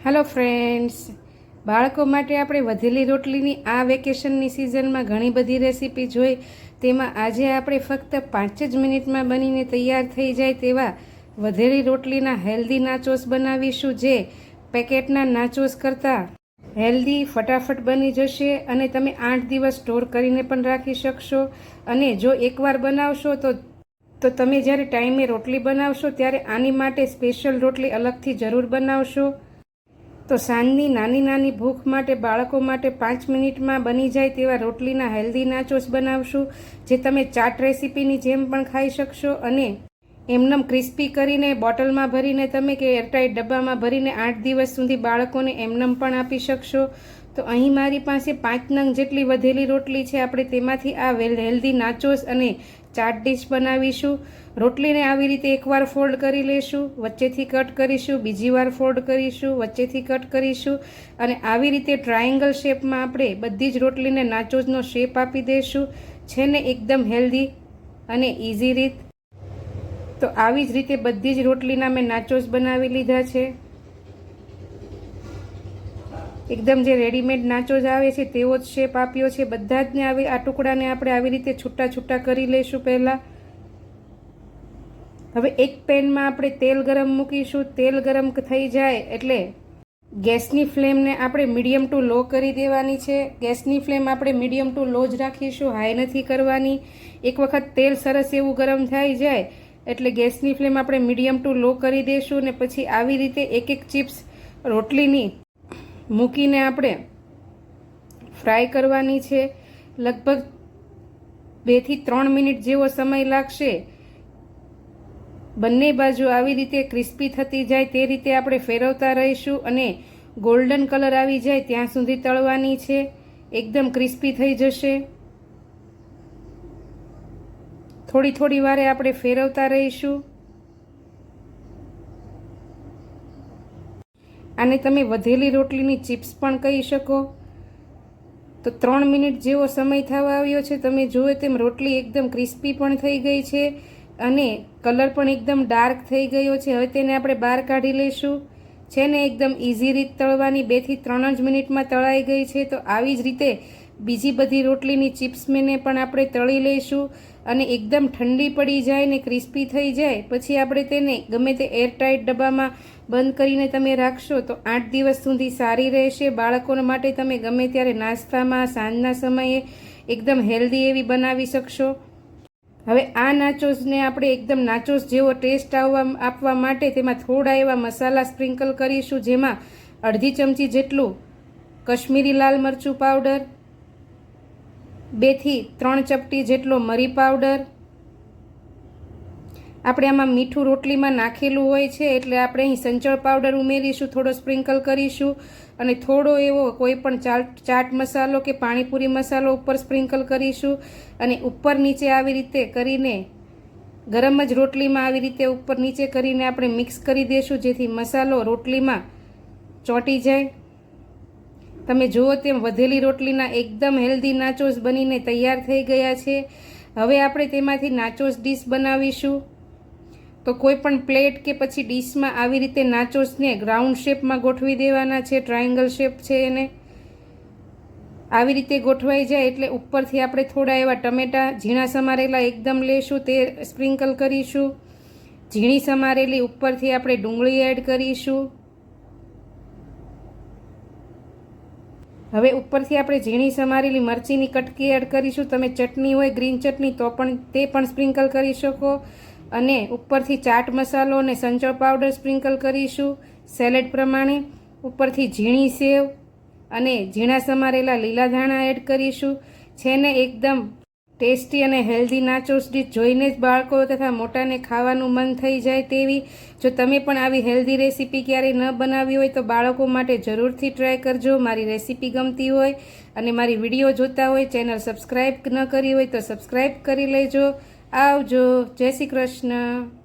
Hello friends, બાળકો માટે આપણે વધેલી રોટલીની આ વેકેશનની સિઝનમાં ઘણી બધી રેસીપી જોઈ. તેમાં આજે આપણે ફક્ત 5 જ મિનિટમાં બનીને તૈયાર થઈ જાય તેવા વધેલી રોટલીના હેલ્ધી નાચોસ બનાવીશું, જે પેકેટના નાચોસ કરતાં હેલ્ધી ફટાફટ બની જશે અને તમે 8 દિવસ સ્ટોર કરીને પણ રાખી શકશો. અને જો એકવાર બનાવશો તો તમે જ્યારે ટાઈમે રોટલી બનાવશો ત્યારે આની માટે સ્પેશિયલ રોટલી અલગથી જરૂર બનાવશો. તો સાંજની નાની નાની ભૂખ માટે બાળકો માટે 5 મિનિટમાં બની જાય તેવા રોટલીના હેલ્ધી નાચોસ બનાવશું, જે તમે ચાટ રેસીપીની જેમ પણ ખાઈ શકશો અને એમનેમ ક્રિસ્પી કરીને બોટલમાં ભરીને તમે કે એરટાઈટ ડબ્બામાં ભરીને 8 દિવસ સુધી બાળકોને એમનેમ પણ આપી શકશો. તો અહીં મારી પાસે 5 નંગ જેટલી વધેલી રોટલી છે. આપણે તેમાંથી આ હેલ્ધી નાચોસ અને ચાટ ડીશ બનાવીશું. રોટલીને આવી રીતે એકવાર ફોલ્ડ કરી લેશું, વચ્ચેથી કટ કરીશું, બીજી વાર ફોલ્ડ કરીશું, વચ્ચેથી કટ કરીશું અને આવી રીતે ટ્રાયેંગલ શેપમાં આપણે બધી જ રોટલીને નાચોસનો શેપ આપી દઈશું. છે ને એકદમ હેલ્ધી અને ઇઝી રીત. તો આવી જ રીતે બધી જ રોટલીના મેં નાચોસ બનાવી લીધા છે. એકદમ જે રેડીમેડ નાચોસ આવે છે તેવો જ શેપ આપ્યો છે. બધા જ ને આ ટુકડાને આપણે આવી રીતે છૂટા છૂટા કરી લઈશું. પહેલાં હવે એક પેનમાં આપણે તેલ ગરમ મૂકીશું. તેલ ગરમ થઈ જાય એટલે ગેસની ફ્લેમને આપણે મીડિયમ ટુ લો કરી દેવાની છે. ગેસની ફ્લેમ આપણે મીડિયમ ટુ લો જ રાખીશું, હાઈ નથી કરવાની. એક વખત તેલ સરસ એવું ગરમ થઈ જાય એટલે ગેસની ફ્લેમ આપણે મીડિયમ ટુ લો કરી દઈશું ને પછી આવી રીતે એક એક ચિપ્સ રોટલીની મૂકીને આપણે ફ્રાય કરવાની છે. લગભગ 2 થી 3 મિનિટ જેવો સમય લાગશે. બંને બાજુ આવી રીતે ક્રિસ્પી થતી જાય તે રીતે આપણે ફેરવતા રહીશું અને ગોલ્ડન કલર આવી જાય ત્યાં સુધી તળવાની છે. એકદમ ક્રિસ્પી થઈ જશે. થોડી થોડી વારે આપણે ફેરવતા રહીશું. આને તમે વધેલી રોટલીની ચિપ્સ પણ કહી શકો. તો 3 મિનિટ જેવો સમય થવા આવ્યો છે. તમે જુઓ તેમ રોટલી એકદમ ક્રિસ્પી પણ થઈ ગઈ છે અને કલર પણ એકદમ ડાર્ક થઈ ગયો છે. હવે તેને આપણે બહાર કાઢી લઈશું. છે ને એકદમ ઇઝી રીત તળવાની, 2 થી 3 જ મિનિટમાં તળાઈ ગઈ છે. તો આવી જ રીતે બીજી બધી રોટલીની ચિપ્સ મેને પણ આપણે તળી લઈશું અને એકદમ ઠંડી પડી જાય ને ક્રિસ્પી થઈ જાય પછી આપણે તેને ગમે તે એરટાઈટ ડબ્બામાં બંધ કરીને તમે રાખશો તો 8 દિવસ સુધી સારી રહેશે. બાળકોને માટે તમે ગમે ત્યારે નાસ્તામાં, સાંજના સમયે એકદમ હેલ્ધી એવી બનાવી શકશો. હવે આ નાચોસને આપણે એકદમ નાચોસ જેવો ટેસ્ટ આપવા માટે તેમાં થોડા એવા મસાલા સ્પ્રિંકલ કરીશું, જેમાં અડધી ચમચી જેટલું કશ્મીરી લાલ મરચું પાવડર, 2 થી 3 ચપટી જેટલો મરી પાવડર. આપણે આમાં મીઠું રોટલીમાં નાખેલું હોય છે એટલે આપણે અહીં સંચળ પાવડર ઉમેરીશું, થોડો સ્પ્રિંકલ કરીશું અને થોડો એવો કોઈ પણ ચાટ મસાલો કે પાણીપુરી મસાલો ઉપર સ્પ્રિંકલ કરીશું અને ઉપર નીચે આવી રીતે કરીને ગરમ જ રોટલીમાં આવી રીતે ઉપર નીચે કરીને આપણે મિક્સ કરી દઈશું, જેથી મસાલો રોટલીમાં ચોંટી જાય. તમે જુઓ તેમ વધેલી રોટલીના એકદમ હેલ્ધી નાચોસ બનીને તૈયાર થઈ ગયા છે. હવે આપણે તેમાંથી નાચોસ ડીશ બનાવીશું. તો કોઈ પણ પ્લેટ કે પછી ડીશમાં આવી રીતે નાચોસને રાઉન્ડ શેપમાં ગોઠવી દેવાના છે. ટ્રાયેંગલ શેપ છે એને આવી રીતે ગોઠવાઈ જાય એટલે ઉપરથી આપણે થોડા એવા ટમેટાં ઝીણા સમારેલા એકદમ લેશું, તે સ્પ્રિંકલ કરીશું. ઝીણી સમારેલી ઉપરથી આપણે ડુંગળી એડ કરીશું. હવે ઉપરથી આપણે ઝીણી સમારેલી મરચીની કટકી એડ કરીશું. તમે ચટણી હોય ગ્રીન ચટણી તો પણ તે પણ સ્પ્રિંકલ કરી શકો અને ઉપરથી ચાટ મસાલો અને સંચળ પાવડર સ્પ્રિંકલ કરીશું સેલેડ પ્રમાણે. ઉપરથી ઝીણી સેવ અને ઝીણા સમારેલા લીલા ધાણા એડ કરીશું. છે ને એકદમ ટેસ્ટી અને હેલ્ધી નાચોસ ડીશ જોઈને જ બાળકો તથા મોટાને ખાવાનું મન થઈ જાય તેવી. જો તમે પણ આવી હેલ્ધી રેસીપી ક્યારેય ન બનાવી હોય તો બાળકો માટે જરૂરથી ટ્રાય કરજો. મારી રેસીપી ગમતી હોય અને મારી વિડીયો જોતા હોય, ચેનલ સબસ્ક્રાઈબ ન કરી હોય તો સબસ્ક્રાઈબ કરી લેજો. આવજો. જય શ્રી કૃષ્ણ.